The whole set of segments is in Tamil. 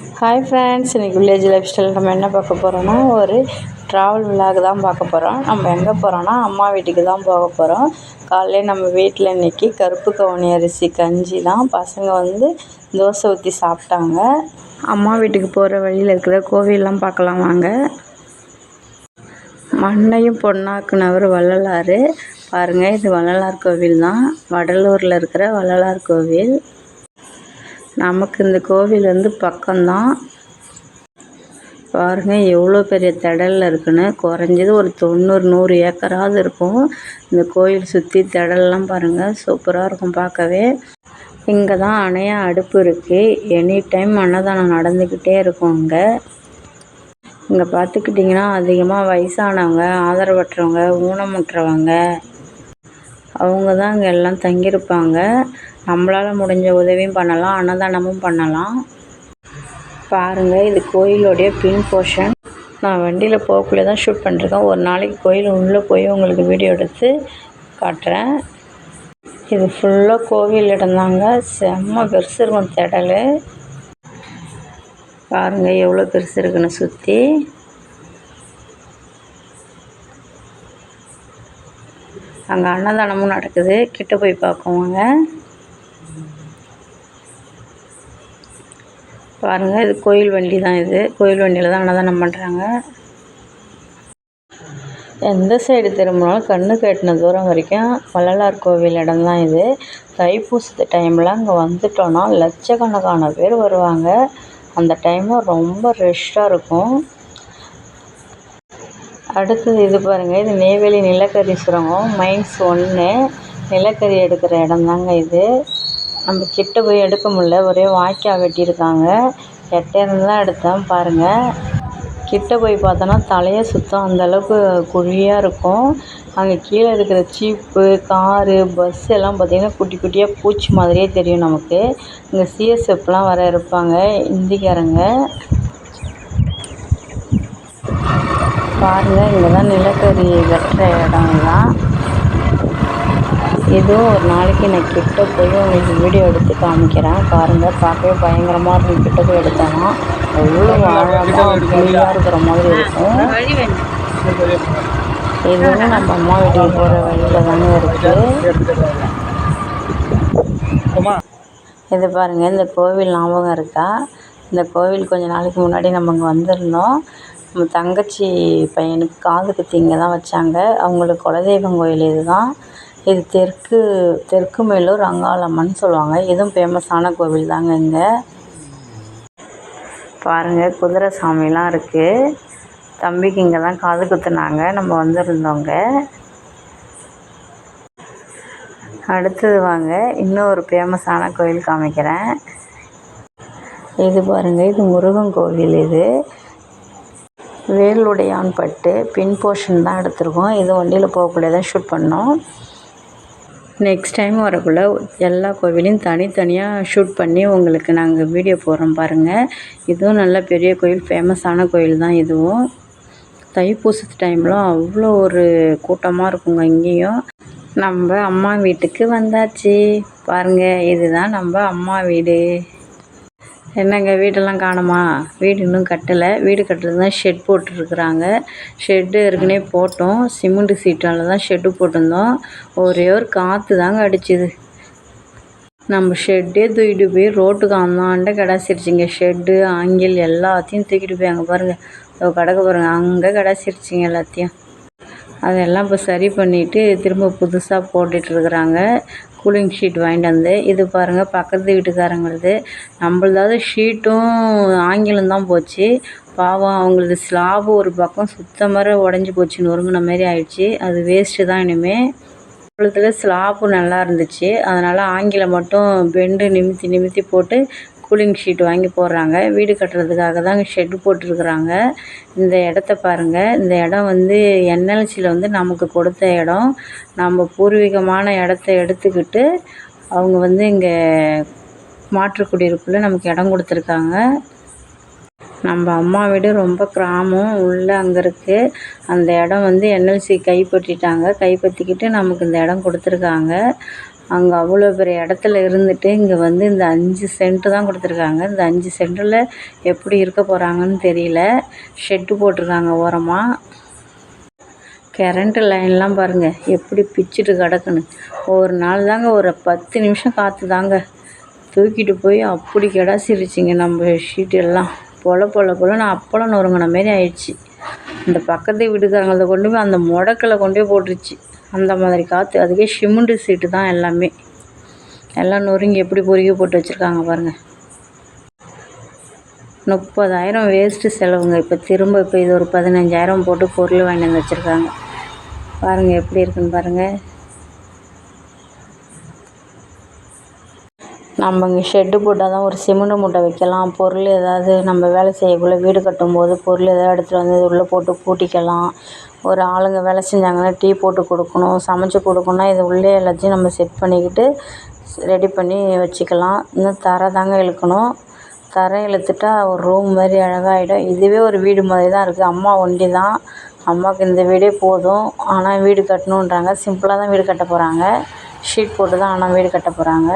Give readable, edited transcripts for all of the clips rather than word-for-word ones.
ஹாய் ஃப்ரெண்ட்ஸ், இன்றைக்கி வில்லேஜ் லைஃப் ஸ்டைல் நம்ம என்ன பார்க்க போகிறோன்னா ஒரு ட்ராவல் விலாக் தான் பார்க்க போகிறோம். நம்ம எங்கே போகிறோன்னா அம்மா வீட்டுக்கு தான் போக போகிறோம். காலையில் நம்ம வீட்டில் இன்றைக்கி கருப்பு கவுனி அரிசி கஞ்சி தான். பசங்க வந்து தோசை ஊற்றி சாப்பிட்டாங்க. அம்மா வீட்டுக்கு போகிற வழியில் இருக்கிற கோவிலெலாம் பார்க்கலாம் வாங்க. மண்ணையும் பொன்னாக்குனவர் வள்ளலார். பாருங்கள், இது வள்ளலார் கோவில் தான். வடலூரில் இருக்கிற வள்ளலார் கோவில். நமக்கு இந்த கோவில் வந்து பக்கம்தான். பாருங்கள் எவ்வளோ பெரிய திடலில் இருக்குன்னு. குறைஞ்சது ஒரு 90-100 ஏக்கராவது இருக்கும். இந்த கோயில் சுற்றி திடல்லாம் பாருங்கள், சூப்பராக இருக்கும் பார்க்கவே. இங்கே தான் அணையா அடுப்பு இருக்குது. எனி டைம் அன்னதானம் நடந்துக்கிட்டே இருக்கும். இங்கே பார்த்துக்கிட்டிங்கன்னா அதிகமாக வயசானவங்க, ஆதரவற்றவங்க, ஊனமுற்றவங்க அவங்க தான் இங்கே எல்லாம் தங்கியிருப்பாங்க. நம்மளால் முடிஞ்ச உதவியும் பண்ணலாம், அன்னதானமும் பண்ணலாம். பாருங்கள், இது கோயிலோடைய பின் போர்ஷன். நான் வண்டியில் போகக்குள்ளே தான் ஷூட் பண்ணிருக்கேன். ஒரு நாளைக்கு கோயில் உள்ளே போய் உங்களுக்கு வீடியோ எடுத்து காட்டுறேன். இது ஃபுல்லாக கோவில் இடம்தாங்க. செம்ம பெருசு இருக்கும் திடல். பாருங்கள் எவ்வளோ பெருசு இருக்குன்னு சுற்றி. அங்கே அன்னதானமும் நடக்குது. கிட்ட போய் பார்க்குவாங்க. பாருங்கள், இது கோயில் வண்டி தான். இது கோயில் வண்டியில் தான் அன்னதானம் பண்ணுறாங்க. எந்த சைடு திரும்பினாலும் கண்ணு கட்டின தூரம் வரைக்கும் வள்ளலார் கோவில் இடம் தான் இது. தைப்பூசத்து டைமில் அங்கே வந்துட்டோன்னா லட்சக்கணக்கான பேர் வருவாங்க. அந்த டைமில் ரொம்ப ரஷ்ஷாக இருக்கும். அடுத்தது இது பாருங்கள், இது நெய்வேலி நிலக்கரி சுரங்கம் மைன்ஸ் 1 நிலக்கரி எடுக்கிற இடம் தாங்க இது. நம்ம கிட்ட போய் எடுக்க முடியல, ஒரே வாய்க்கால் வெட்டியிருக்காங்க. எட்டேருந்து தான் எடுத்தேன். பாருங்கள், கிட்ட போய் பார்த்தோன்னா தலையை சுத்தம், அந்தளவுக்கு குழியாக இருக்கும். அங்கே கீழே இருக்கிற ஜீப்பு, காரு, பஸ் எல்லாம் பார்த்திங்கன்னா குட்டி குட்டியாக பூச்சி மாதிரியே தெரியும் நமக்கு. இங்கே சிஎஸ்எஃப்லாம் வர இருப்பாங்க, இந்திக்காரங்க. பாருங்கள், இங்கே தான் நிலக்கரி வெட்டுற இடம் தான். இதுவும் ஒரு நாளைக்கு நான் கிட்ட போய் உங்களுக்கு வீடியோ எடுத்து காமிக்கிறேன். பாருங்கள், பார்க்கவே பயங்கரமாக இருக்கும். கிட்ட போய் எடுத்தோன்னா அவ்வளோ ஆழமாக குழியாக இருக்கிற மாதிரி இருக்கும். இதுவும் நம்ம அம்மா வீட்டுக்கு போகிற வழியில் தானே இருக்குது. இது பாருங்கள், இந்த கோவில் ஞாபகம் இருக்கா? இந்த கோவில் கொஞ்சம் நாளைக்கு முன்னாடி நம்ம இங்கே வந்திருந்தோம். நம்ம தங்கச்சி பையனுக்கு காது குத்தி இங்கே தான் வச்சாங்க. அவங்களுக்கு குலதெய்வம் கோயில் இது தான். இது தெற்கு மேலூர் அங்காளம்மன் சொல்லுவாங்க. இதுவும் ஃபேமஸான கோவில் தாங்க. இங்கே பாருங்கள், குதிரை சாமிலாம் இருக்குது. தம்பிக்கு இங்கே தான் காது குத்துனாங்க. நம்ம வந்திருந்தோங்க. அடுத்தது வாங்க, இன்னும் ஒரு ஃபேமஸான கோயில் காமிக்கிறேன். இது பாருங்கள், இது முருகன் கோவில். இது வேலுடையான்பட்டு பின் போர்ஷன் தான் எடுத்திருக்கோம். இது வண்டியில் போகக்குள்ளே தான் ஷூட் பண்ணோம். நெக்ஸ்ட் டைம் வரக்குள்ளே எல்லா கோவிலையும் தனித்தனியாக ஷூட் பண்ணி உங்களுக்கு நாங்கள் வீடியோ போடுறோம் பாருங்கள். இதுவும் நல்ல பெரிய கோயில், ஃபேமஸான கோயில் தான். இதுவும் தைப்பூசத்து டைம்லாம் அவ்வளோ ஒரு கூட்டமாக இருக்குங்க. இங்கேயும் நம்ம அம்மா வீட்டுக்கு வந்தாச்சு. பாருங்கள், இதுதான் நம்ம அம்மா வீடு. என்னங்க, வீடெல்லாம் காணுமா? வீடு இன்னும் கட்டலை. வீடு கட்டுறது தான் ஷெட் போட்டுருக்குறாங்க. ஷெட்டு ஏற்கனவே போட்டோம். சிமெண்ட்டு சீட்டால் தான் ஷெட்டு போட்டிருந்தோம். ஒரே ஒரு காற்று தாங்க அடிச்சுது. நம்ம ஷெட்டே தூக்கிட்டு போய் ரோட்டுக்கு அந்தாண்ட கிடாசிருச்சிங்க. ஷெட்டு, ஆங்கில் எல்லாத்தையும் தூக்கிட்டு போய் அங்கே பாருங்கள், கடக்க பாருங்கள், அங்கே கிடாசிருச்சிங்க எல்லாத்தையும். அதெல்லாம் இப்போ சரி பண்ணிவிட்டு திரும்ப புதுசாக போட்டுட்ருக்குறாங்க. கூலிங் ஷீட் வாங்கிட்டு வந்து. இது பாருங்கள், பக்கத்து வீட்டுக்காரங்களது. நம்மளதாவது ஷீட்டும் ஆங்கிலம் தான் போச்சு. பாவம், அவங்களது ஸ்லாபு ஒரு பக்கம் சுத்தமாக உடஞ்சி போச்சு, நொறுங்கின மாரி ஆயிடுச்சு. அது வேஸ்ட்டு தான். இனிமேல் நம்மளதில் ஸ்லாப்பு நல்லா இருந்துச்சு. அதனால் ஆங்கிலம் மட்டும் பெண்டு நிமித்தி போட்டு கூலிங் ஷீட் வாங்கி போடுறாங்க. வீடு கட்டுறதுக்காக தான் ஷெட்டு போட்டிருக்குறாங்க. இந்த இடத்த பாருங்கள். இந்த இடம் வந்து என்எல்சியில் வந்து நமக்கு கொடுத்த இடம். நம்ம பூர்வீகமான இடத்த எடுத்துக்கிட்டு அவங்க வந்து இங்கே மாற்றுக்குடியிருப்பில் நமக்கு இடம் கொடுத்துருக்காங்க. நம்ம அம்மா வீடு ரொம்ப கிராமம் உள்ளே அங்கே இருக்குது. அந்த இடம் வந்து என்எல்சி கைப்பற்றிட்டாங்க. கைப்பற்றிக்கிட்டு நமக்கு இந்த இடம் கொடுத்துருக்காங்க. அங்கே அவ்வளோ பெரிய இடத்துல இருந்துட்டு இங்கே வந்து இந்த 5 சென்ட்டு தான் கொடுத்துருக்காங்க. இந்த 5 சென்ட்டில் எப்படி இருக்க போகிறாங்கன்னு தெரியல. ஷெட்டு போட்டிருக்காங்க ஓரமாக. கரண்ட்டு லைன்லாம் பாருங்கள் எப்படி பிச்சுட்டு கிடக்குன்னு. ஒரு நாள் தாங்க ஒரு 10 நிமிஷம் காற்று தாங்க தூக்கிட்டு போய் அப்படி கிடாசிருச்சிங்க நம்ம ஷீட் எல்லாம். பொலன்னு அப்பளம் நொறுங்கின மாரி ஆயிடுச்சு. இந்த பக்கத்து வீட்டுக்காரங்கள கொண்டு போய் அந்த முடக்கில் கொண்டு போய் போட்டுருச்சு. அந்த மாதிரி காற்று. அதுக்கே சிமெண்ட்டு சீட்டு தான் எல்லாமே. எல்லாம் நொறுங்கி எப்படி பொறுக்கி போட்டு வச்சுருக்காங்க பாருங்கள். 30,000 வேஸ்ட்டு செலவுங்க. இப்போ இது ஒரு 15,000 போட்டு பொருள் வாங்கி வந்து வச்சுருக்காங்க. பாருங்கள் எப்படி இருக்குன்னு பாருங்கள். நம்ம இங்கே ஷெட்டு போட்டால் தான் ஒரு சிமெண்ட் மூட்டை வைக்கலாம். பொருள் ஏதாவது நம்ம வேலை செய்யக்குள்ளே வீடு கட்டும்போது பொருள் ஏதாவது எடுத்துகிட்டு வந்து இது உள்ளே போட்டு பூட்டிக்கலாம். ஒரு ஆளுங்க வேலை செஞ்சாங்கன்னா டீ போட்டு கொடுக்கணும், சமைச்சு கொடுக்கணுன்னா இது உள்ளே எல்லாத்தையும் நம்ம செட் பண்ணிக்கிட்டு ரெடி பண்ணி வச்சுக்கலாம். இன்னும் தரை தாங்க இழுக்கணும். தரை இழுத்துட்டா ஒரு ரூம் மாதிரி அழகாகிடும். இதுவே ஒரு வீடு மாதிரி தான் இருக்குது. அம்மா ஒண்டி தான். அம்மாவுக்கு இந்த வீடே போதும். ஆனால் வீடு கட்டணுன்றாங்க. சிம்பிளாக தான் வீடு கட்ட போகிறாங்க. ஷீட் போட்டு தான் ஆனால் வீடு கட்ட போகிறாங்க.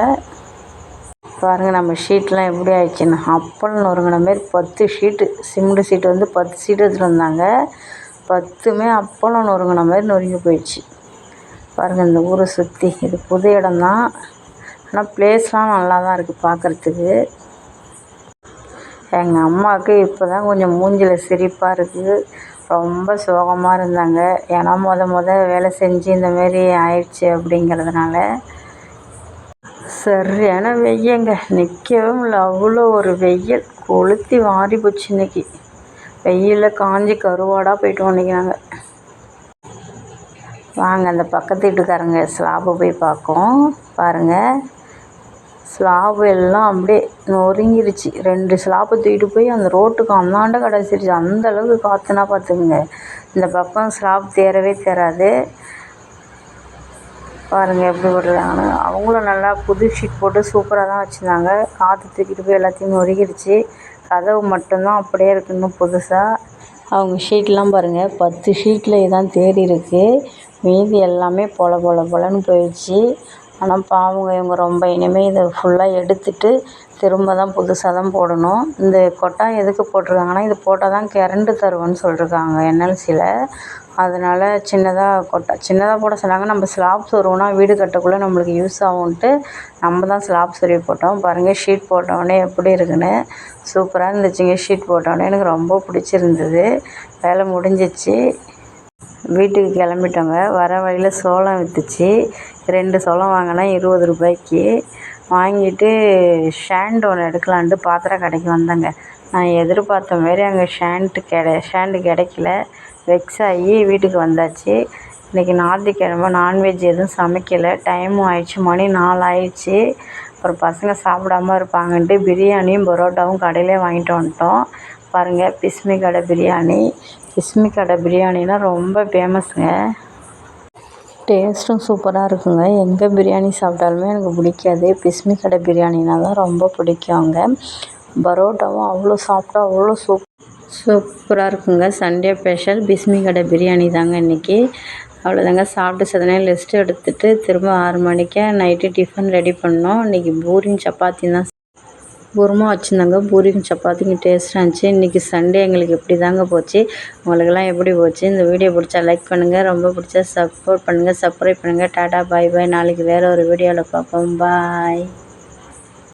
பாருங்கள் நம்ம ஷீட்லாம் எப்படி ஆயிடுச்சுன்னு. அப்பளம் நொறுங்கின மாரி 10 ஷீட்டு. சிமெண்ட் ஷீட்டு வந்து 10 ஷீட்டு எடுத்துகிட்டு வந்தாங்க. 10மே அப்பளம் நொறுங்கின மாதிரி நொறுங்கி போயிடுச்சு. பாருங்கள் இந்த ஊரை சுற்றி. இது புது இடம் தான். ஆனால் ப்ளேஸ்லாம் நல்லா தான் இருக்குது பார்க்குறதுக்கு. எங்கள் அம்மாவுக்கு இப்போ தான் கொஞ்சம் மூஞ்சில் சிரிப்பாக இருக்குது. ரொம்ப சோகமாக இருந்தாங்க. ஏன்னா வேலை செஞ்சு இந்தமாரி ஆயிடுச்சு அப்படிங்கிறதுனால. சரியான வெய்யங்க. நிற்கவே முடியல. அவ்வளோ ஒரு வெயில் கொளுத்தி வாரி போச்சு இன்றைக்கி. வெயிலில் காஞ்சி கருவாடாக போய்ட்டோம் இன்றைக்கி நாங்கள். வாங்க அந்த பக்கத்து வீட்டுக்காரங்க ஸ்லாபை போய் பார்க்கோம். பாருங்கள் ஸ்லாபு எல்லாம் அப்படியே நொறுங்கிருச்சு. 2 ஸ்லாப்பை தூக்கிட்டு போய் அந்த ரோட்டுக்கு அந்தாண்ட கிடச்சிருச்சு. அந்தளவுக்கு காற்றுனா பார்த்துக்குங்க. இந்த பக்கம் ஸ்லாப் தேரவே தேராது. பாருங்கள் எப்படி போட்டுருக்காங்கன்னு. அவங்களும் நல்லா புது ஷீட் போட்டு சூப்பராக தான் வச்சுருந்தாங்க. காற்று தூக்கிட்டு போய் எல்லாத்தையும் நொறுக்கிடுச்சு. கதவு மட்டும்தான் அப்படியே இருக்குது இன்னும் புதுசாக. அவங்க ஷீட்லாம் பாருங்கள் 10 ஷீட்டில் இதான் தேறி இருக்குது. மீதி எல்லாமே பொலன்னு போயிடுச்சு. ஆனால் பாவங்க இவங்க ரொம்ப இனிமேல் இதை ஃபுல்லாக எடுத்துட்டு திரும்ப தான் புதுசாக தான் போடணும். இந்த கொட்டாய் எதுக்கு போட்டிருக்காங்கன்னா இது போட்டால் தான் கரண்ட்டு தருவேன்னு சொல்லியிருக்காங்க என்எல்சியில். அதனால் சின்னதாக போட சொன்னாங்க. நம்ம ஸ்லாப் சொருவுனா வீடு கட்டக்குள்ளே நம்மளுக்கு யூஸ் ஆகும்ன்ட்டு நம்ம தான் ஸ்லாப் சொருவி போட்டோம். பாருங்கள் ஷீட் போட்டோடனே எப்படி இருக்குன்னு. சூப்பராக இருந்துச்சுங்க. ஷீட் போட்டோடனே எனக்கு ரொம்ப பிடிச்சிருந்தது. வேலை முடிஞ்சிச்சு. வீட்டுக்கு கிளம்பிட்டோங்க. வர வழியில் சோளம் விற்றுச்சு. 2 சோளம் வாங்கினா 20 ரூபாய்க்கு. வாங்கிட்டு ஷேண்ட் ஒன்று எடுக்கலான்ட்டு பாத்திர கடைக்கு வந்தேங்க. நான் எதிர்பார்த்த மாரி அங்கே ஷேண்டு கிடைக்கல. வெக்ஸ் ஆகி வீட்டுக்கு வந்தாச்சு. இன்றைக்கி ஞாயிற்றுக்கிழமை நான்வெஜ் எதுவும் சமைக்கலை. டைமும் ஆயிடுச்சு. மணி 4 ஆயிடுச்சு. அப்புறம் பசங்க சாப்பிடாம இருப்பாங்கன்ட்டு பிரியாணியும் பரோட்டாவும் கடையிலே வாங்கிட்டு வந்துட்டோம். பாருங்கள் பிஸ்மி கடை பிரியாணி. பிஸ்மி கடை பிரியாணினா ரொம்ப ஃபேமஸுங்க. டேஸ்ட்டும் சூப்பராக இருக்குங்க. எங்கே பிரியாணி சாப்பிட்டாலுமே எனக்கு பிடிக்காது. பிஸ்மி கடை பிரியாணினா தான் ரொம்ப பிடிக்கும். அங்கே பரோட்டாவும் அவ்வளோ சாப்பிட்டா அவ்வளோ சூப்பராக இருக்குங்க. சண்டே ஸ்பெஷல் பிஸ்மி கடை பிரியாணி தாங்க இன்றைக்கி. அவ்வளோதாங்க. சாப்பிட்டு சதனே ரெஸ்ட் எடுத்துகிட்டு திரும்ப 6 மணிக்கே நைட்டு டிஃபன் ரெடி பண்ணோம். இன்றைக்கி பூரியும் சப்பாத்தி தான் குருமா வச்சுருந்தாங்க. பூரியும் சப்பாத்தியும் டேஸ்ட்டாக இருந்துச்சு. இன்றைக்கி சண்டே எங்களுக்கு இப்படி தாங்க போச்சு. உங்களுக்கெல்லாம் எப்படி போச்சு? இந்த வீடியோ பிடிச்சா லைக் பண்ணுங்கள். ரொம்ப பிடிச்சா சப்போர்ட் பண்ணுங்கள். சப்ஸ்கிரைப் பண்ணுங்கள். டாடா பாய் பாய். நாளைக்கு வேறு ஒரு வீடியோவில் பார்ப்போம். பாய்.